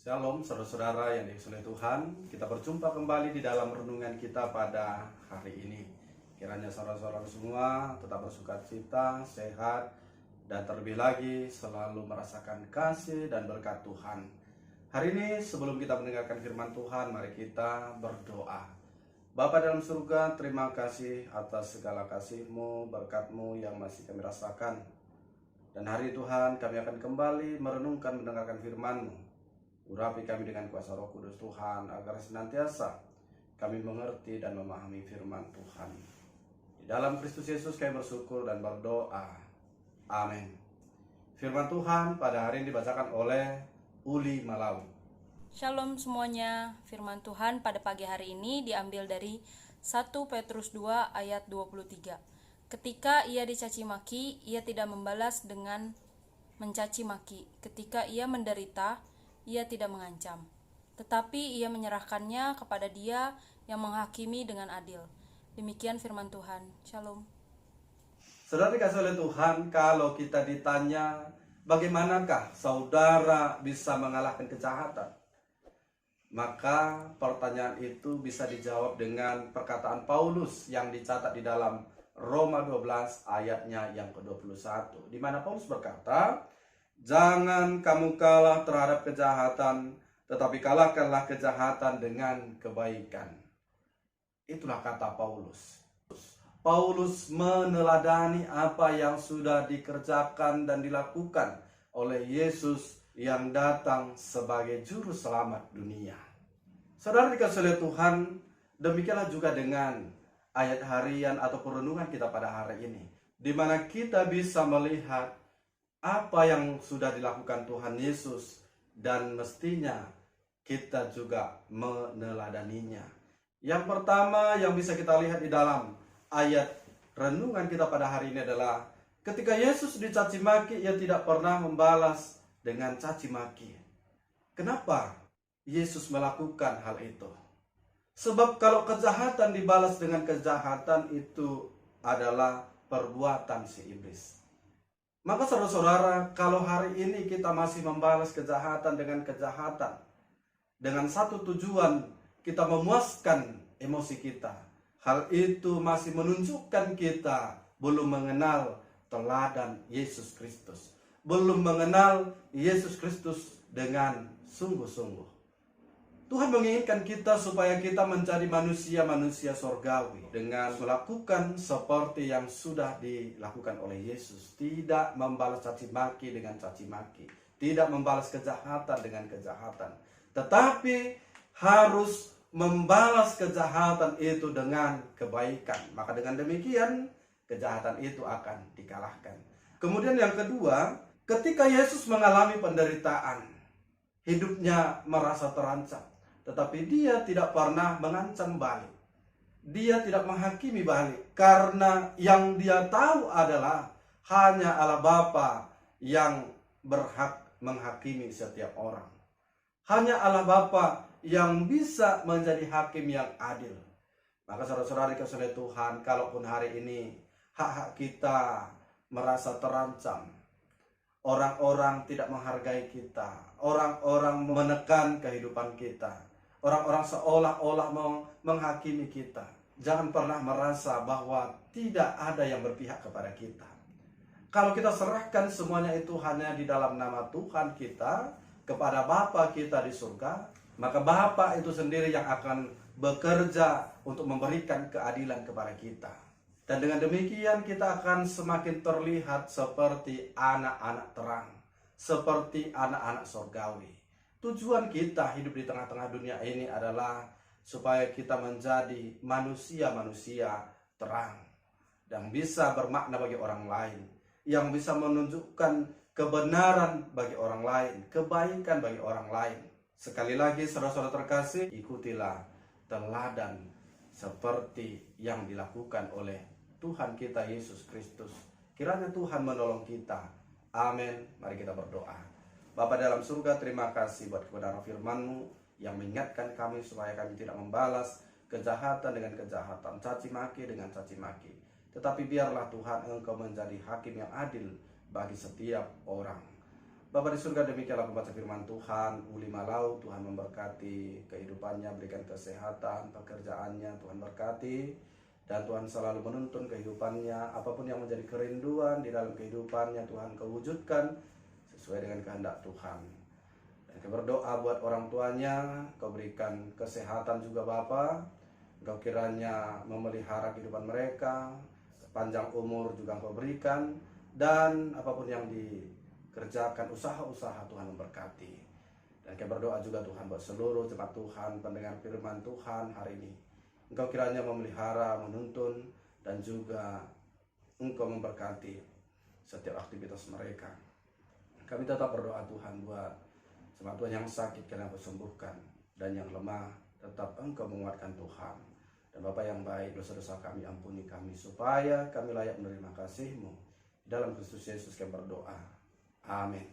Shalom saudara-saudara yang dikasihi Tuhan. Kita berjumpa kembali di dalam renungan kita pada hari ini. Kiranya saudara-saudara semua tetap bersukacita, sehat, dan terlebih lagi selalu merasakan kasih dan berkat Tuhan. Hari ini sebelum kita mendengarkan firman Tuhan, mari kita berdoa. Bapa dalam surga, terima kasih atas segala kasih-Mu, berkat-Mu yang masih kami rasakan. Dan hari Tuhan kami akan kembali merenungkan mendengarkan firman-Mu. Urapi kami dengan kuasa Roh Kudus Tuhan, agar senantiasa kami mengerti dan memahami firman Tuhan. Di dalam Kristus Yesus kami bersyukur dan berdoa. Amin. Firman Tuhan pada hari ini dibacakan oleh Uli Malawi. Shalom semuanya. Firman Tuhan pada pagi hari ini diambil dari 1 Petrus 2 ayat 23. Ketika ia dicaci maki, ia tidak membalas dengan mencaci maki. Ketika ia menderita, ia tidak mengancam, tetapi ia menyerahkannya kepada Dia yang menghakimi dengan adil. Demikian firman Tuhan. Shalom. Saudara dikasihi oleh Tuhan, kalau kita ditanya bagaimanakah saudara bisa mengalahkan kejahatan, maka pertanyaan itu bisa dijawab dengan perkataan Paulus yang dicatat di dalam Roma 12 ayatnya yang ke-21, di mana Paulus berkata, "Jangan kamu kalah terhadap kejahatan, tetapi kalahkanlah kejahatan dengan kebaikan." Itulah kata Paulus. Paulus meneladani apa yang sudah dikerjakan dan dilakukan oleh Yesus yang datang sebagai juru selamat dunia. Saudara dikasihi oleh Tuhan, demikianlah juga dengan ayat harian atau renungan kita pada hari ini, di mana kita bisa melihat apa yang sudah dilakukan Tuhan Yesus, dan mestinya kita juga meneladaninya. Yang pertama yang bisa kita lihat di dalam ayat renungan kita pada hari ini adalah ketika Yesus dicaci maki, ia tidak pernah membalas dengan caci maki. Kenapa Yesus melakukan hal itu? Sebab kalau kejahatan dibalas dengan kejahatan, itu adalah perbuatan si iblis. Maka saudara-saudara, kalau hari ini kita masih membalas kejahatan dengan kejahatan, dengan satu tujuan kita memuaskan emosi kita, hal itu masih menunjukkan kita belum mengenal teladan Yesus Kristus, belum mengenal Yesus Kristus dengan sungguh-sungguh. Tuhan menginginkan kita supaya kita menjadi manusia-manusia sorgawi dengan melakukan seperti yang sudah dilakukan oleh Yesus. Tidak membalas caci maki dengan caci maki, tidak membalas kejahatan dengan kejahatan, tetapi harus membalas kejahatan itu dengan kebaikan. Maka dengan demikian kejahatan itu akan dikalahkan. Kemudian yang kedua, ketika Yesus mengalami penderitaan, hidupnya merasa terancam, tetapi dia tidak pernah mengancam balik. Dia tidak menghakimi balik, karena yang dia tahu adalah hanya Allah Bapa yang berhak menghakimi setiap orang. Hanya Allah Bapa yang bisa menjadi hakim yang adil. Maka saudara-saudari dikasihi Tuhan, kalaupun hari ini hak-hak kita merasa terancam, orang-orang tidak menghargai kita, orang-orang menekan kehidupan kita, orang-orang seolah-olah menghakimi kita, jangan pernah merasa bahwa tidak ada yang berpihak kepada kita. Kalau kita serahkan semuanya itu hanya di dalam nama Tuhan kita kepada Bapa kita di surga, maka Bapa itu sendiri yang akan bekerja untuk memberikan keadilan kepada kita. Dan dengan demikian kita akan semakin terlihat seperti anak-anak terang, seperti anak-anak sorgawi. Tujuan kita hidup di tengah-tengah dunia ini adalah supaya kita menjadi manusia-manusia terang, yang bisa bermakna bagi orang lain, yang bisa menunjukkan kebenaran bagi orang lain, kebaikan bagi orang lain. Sekali lagi saudara-saudara terkasih, ikutilah teladan seperti yang dilakukan oleh Tuhan kita Yesus Kristus. Kiranya Tuhan menolong kita. Amin. Mari kita berdoa. Bapa dalam surga, terima kasih buat kebenaran firman-Mu yang mengingatkan kami supaya kami tidak membalas kejahatan dengan kejahatan, caci maki dengan caci maki. Tetapi biarlah Tuhan Engkau menjadi hakim yang adil bagi setiap orang. Bapa di surga, demikianlah pembaca firman Tuhan. Uli Malau, Tuhan memberkati kehidupannya, berikan kesehatan, pekerjaannya, Tuhan berkati. Dan Tuhan selalu menuntun kehidupannya, apapun yang menjadi kerinduan di dalam kehidupannya, Tuhan Kau wujudkan sesuai dengan kehendak Tuhan. Dan Kau berdoa buat orang tuanya, Kau berikan kesehatan juga Bapa. Kau kiranya memelihara kehidupan mereka, panjang umur juga Kau berikan. Dan apapun yang kerjakan usaha-usaha Tuhan memberkati. Dan kami berdoa juga Tuhan buat seluruh jemaat Tuhan, pendengar firman Tuhan hari ini. Engkau kiranya memelihara, menuntun, dan juga Engkau memberkati setiap aktivitas mereka. Kami tetap berdoa Tuhan buat jemaat Tuhan yang sakit kiranya Engkau sembuhkan, dan yang lemah tetap Engkau menguatkan Tuhan. Dan Bapa yang baik, dosa-dosa kami ampuni kami, supaya kami layak menerima kasih-Mu. Dalam Kristus Yesus kami berdoa. Amin.